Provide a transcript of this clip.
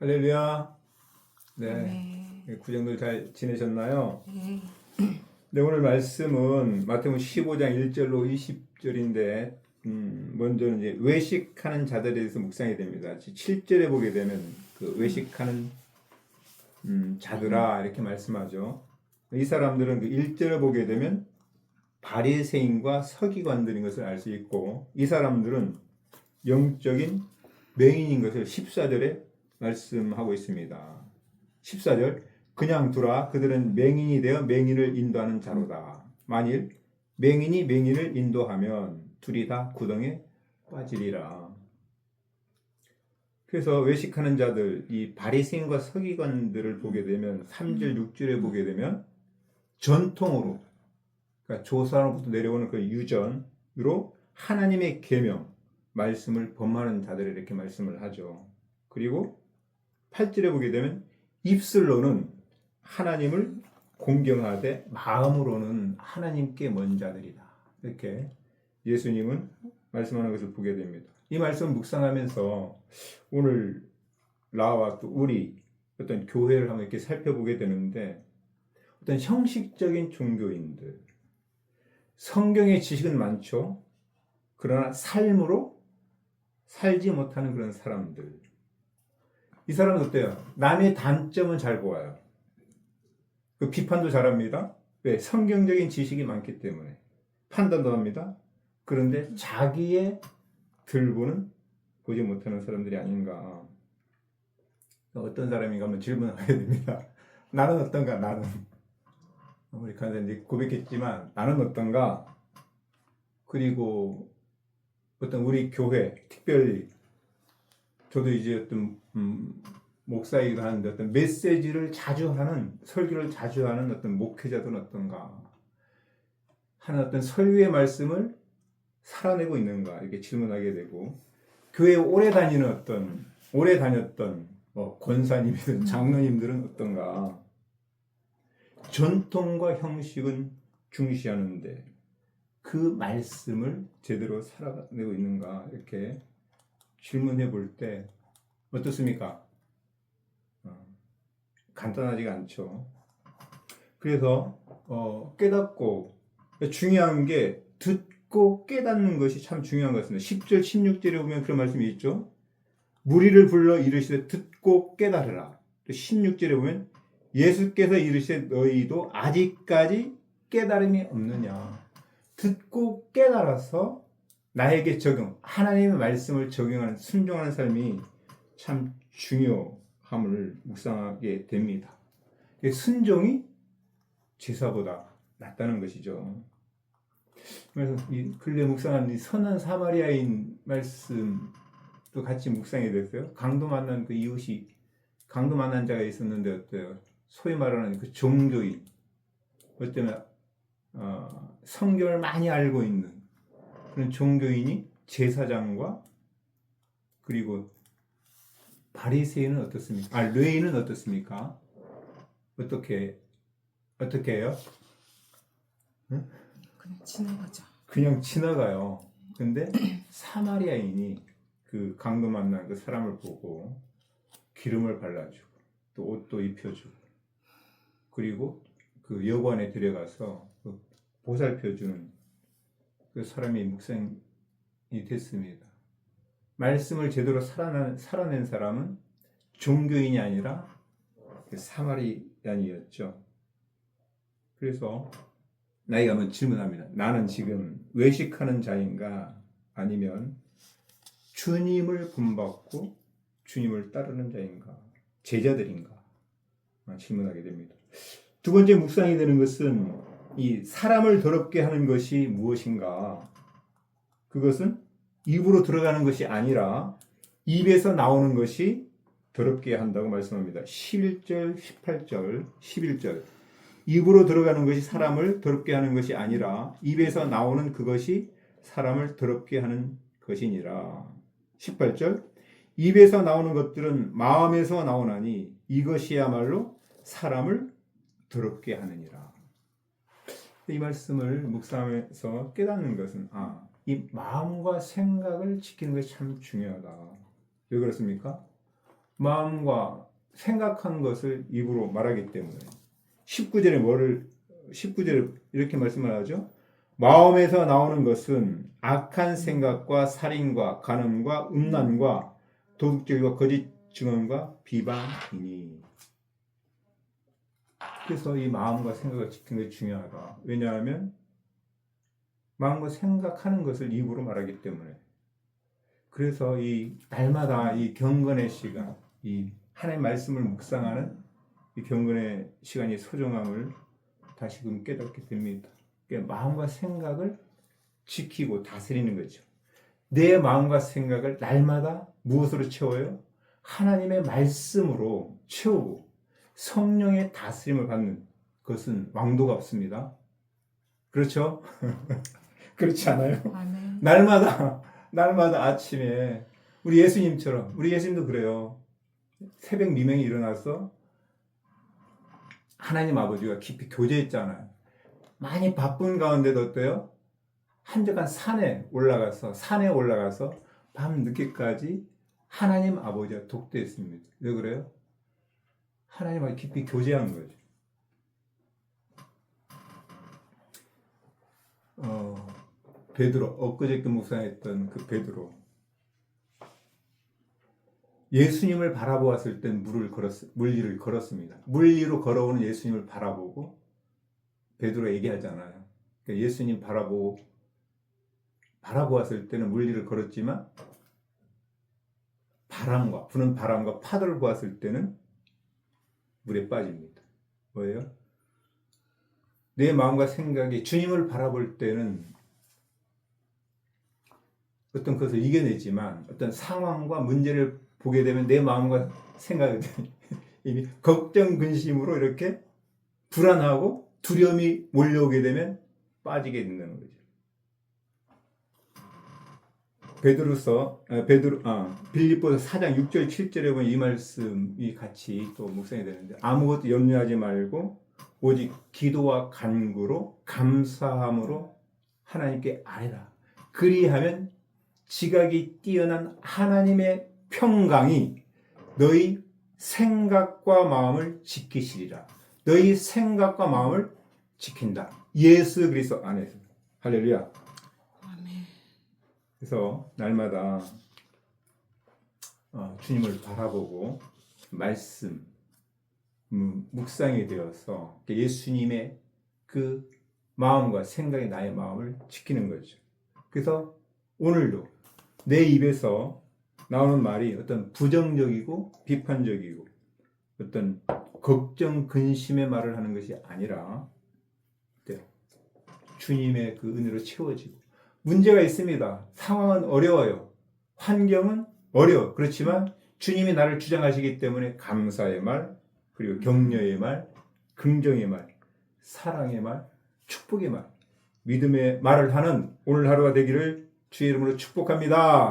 할렐루야. 네. 구정들 잘 지내셨나요? 네. 네, 오늘 말씀은 마태복음 15장 1절로 20절인데 먼저 이제 외식하는 자들에 대해서 묵상이 됩니다. 7절에 보게 되면 그 외식하는 자들아 이렇게 말씀하죠. 이 사람들은 그 1절을 보게 되면 바리새인과 서기관들인 것을 알 수 있고, 이 사람들은 영적인 맹인인 것을 14절에 말씀하고 있습니다. 14절, 그냥 두라. 그들은 맹인이 되어 맹인을 인도하는 자로다. 만일 맹인이 맹인을 인도하면 둘이 다 구덩에 빠지리라. 그래서 외식하는 자들, 이 바리새인과 서기관들을 보게 되면 3절, 6절에 보게 되면 전통으로, 그러니까 조사로부터 내려오는 그 유전으로 하나님의 계명, 말씀을 범하는 자들을 이렇게 말씀을 하죠. 그리고 8절에 보게 되면 입술로는 하나님을 공경하되 마음으로는 하나님께 먼 자들이다. 이렇게 예수님은 말씀하는 것을 보게 됩니다. 이 말씀 묵상하면서 오늘 나와 또 우리 어떤 교회를 한번 이렇게 살펴보게 되는데, 어떤 형식적인 종교인들, 성경의 지식은 많죠. 그러나 삶으로 살지 못하는 그런 사람들. 이 사람은 어때요? 남의 단점은 잘 보아요. 그 비판도 잘합니다. 왜? 성경적인 지식이 많기 때문에. 판단도 합니다. 그런데 자기의 들보는 보지 못하는 사람들이 아닌가. 어떤 사람인가 한번 질문하게 됩니다. 나는 어떤가? 나는. 우리 간단히 고백했지만 나는 어떤가? 그리고 어떤 우리 교회, 특별히 저도 이제 어떤 목사이기도 하는데 어떤 메시지를 자주 하는, 설교를 자주 하는 어떤 목회자들은 어떤가 하는 어떤 설교의 말씀을 살아내고 있는가 이렇게 질문하게 되고, 교회에 오래 다녔던 권사님이든 장로님들은 어떤가, 전통과 형식은 중시하는데 그 말씀을 제대로 살아내고 있는가 이렇게 질문해 볼 때 어떻습니까? 간단하지가 않죠. 그래서 깨닫고, 중요한 게 듣고 깨닫는 것이 참 중요한 것 같습니다. 10절 16절에 보면 그런 말씀이 있죠. 무리를 불러 이르시되 듣고 깨달으라. 16절에 보면 예수께서 이르시되 너희도 아직까지 깨달음이 없느냐. 듣고 깨달아서 나에게 적용, 하나님의 말씀을 적용하는, 순종하는 삶이 참 중요함을 묵상하게 됩니다. 순종이 제사보다 낫다는 것이죠. 그래서 이 근래 묵상한 이 선한 사마리아인 말씀도 같이 묵상이 됐어요. 강도 만난 그 이웃이, 강도 만난 자가 있었는데 어때요? 소위 말하는 그 종교인, 어쩌면 성경을 많이 알고 있는 그런 종교인이 제사장과 그리고 바리새인은 어떻습니까? 레위인은 어떻습니까? 어떻게 해요? 응? 그냥 지나가죠. 그냥 지나가요. 근데 사마리아인이 그 강도 만난 그 사람을 보고 기름을 발라주고 또 옷도 입혀주고, 그리고 그 여관에 들어가서 그 보살펴주는 그 사람이 묵상이 됐습니다. 말씀을 제대로 살아낸 사람은 종교인이 아니라 사마리안이었죠. 그래서 나에게 한번 질문합니다. 나는 지금 외식하는 자인가, 아니면 주님을 본받고 주님을 따르는 자인가, 제자들인가 질문하게 됩니다. 두 번째 묵상이 되는 것은 이 사람을 더럽게 하는 것이 무엇인가. 그것은 입으로 들어가는 것이 아니라 입에서 나오는 것이 더럽게 한다고 말씀합니다. 11절, 18절, 11절. 입으로 들어가는 것이 사람을 더럽게 하는 것이 아니라 입에서 나오는 그것이 사람을 더럽게 하는 것이니라. 18절. 입에서 나오는 것들은 마음에서 나오나니 이것이야말로 사람을 더럽게 하느니라. 이 말씀을 묵상하면서 깨닫는 것은 이 마음과 생각을 지키는 것이 참 중요하다. 왜 그렇습니까? 마음과 생각한 것을 입으로 말하기 때문에 19절에 이렇게 말씀을 하죠. 마음에서 나오는 것은 악한 생각과 살인과 간음과 음란과 도둑질과 거짓 증언과 비방이니. 그래서 이 마음과 생각을 지키는 게 중요하다. 왜냐하면 마음과 생각하는 것을 입으로 말하기 때문에. 그래서 이 날마다 이 경건의 시간, 이 하나님의 말씀을 묵상하는 이 경건의 시간이 소중함을 다시금 깨닫게 됩니다. 그러니까 마음과 생각을 지키고 다스리는 거죠. 내 마음과 생각을 날마다 무엇으로 채워요? 하나님의 말씀으로 채우고 성령의 다스림을 받는 것은 왕도가 없습니다. 그렇죠? 그렇지 않아요? 아멘. 날마다 아침에 우리 예수님도 그래요. 새벽 미명에 일어나서 하나님 아버지가 깊이 교제했잖아요. 많이 바쁜 가운데도 어때요? 한적한 산에 올라가서 밤 늦게까지 하나님 아버지와 독대했습니다. 왜 그래요? 하나님과 깊이 교제한 거죠. 베드로, 엊그저께 묵상했던 그 베드로, 예수님을 바라보았을 땐 물리를 걸었습니다. 물 위로 걸어오는 예수님을 바라보고 베드로 얘기하잖아요. 그러니까 예수님 바라보았을 때는 물 위를 걸었지만 부는 바람과 파도를 보았을 때는 물에 빠집니다. 뭐예요? 내 마음과 생각이 주님을 바라볼 때는 어떤 것을 이겨내지만 어떤 상황과 문제를 보게 되면 내 마음과 생각이 이미 걱정, 근심으로 이렇게 불안하고 두려움이 몰려오게 되면 빠지게 된다는 거죠. 빌립보서 4장 6절 7절에 보면 이 말씀이 같이 또 묵상이 되는데, 아무것도 염려하지 말고 오직 기도와 간구로 감사함으로 하나님께 아뢰라. 그리하면 지각이 뛰어난 하나님의 평강이 너희 생각과 마음을 지키시리라. 너희 생각과 마음을 지킨다. 예수 그리스도 안에서. 할렐루야. 아멘. 그래서 날마다 주님을 바라보고 말씀 묵상이 되어서 예수님의 그 마음과 생각이 나의 마음을 지키는 거죠. 그래서 오늘도 내 입에서 나오는 말이 어떤 부정적이고 비판적이고 어떤 걱정, 근심의 말을 하는 것이 아니라 주님의 그 은혜로 채워지고, 문제가 있습니다. 상황은 어려워요. 환경은 어려워. 그렇지만 주님이 나를 주장하시기 때문에 감사의 말, 그리고 격려의 말, 긍정의 말, 사랑의 말, 축복의 말, 믿음의 말을 하는 오늘 하루가 되기를 주의 이름으로 축복합니다.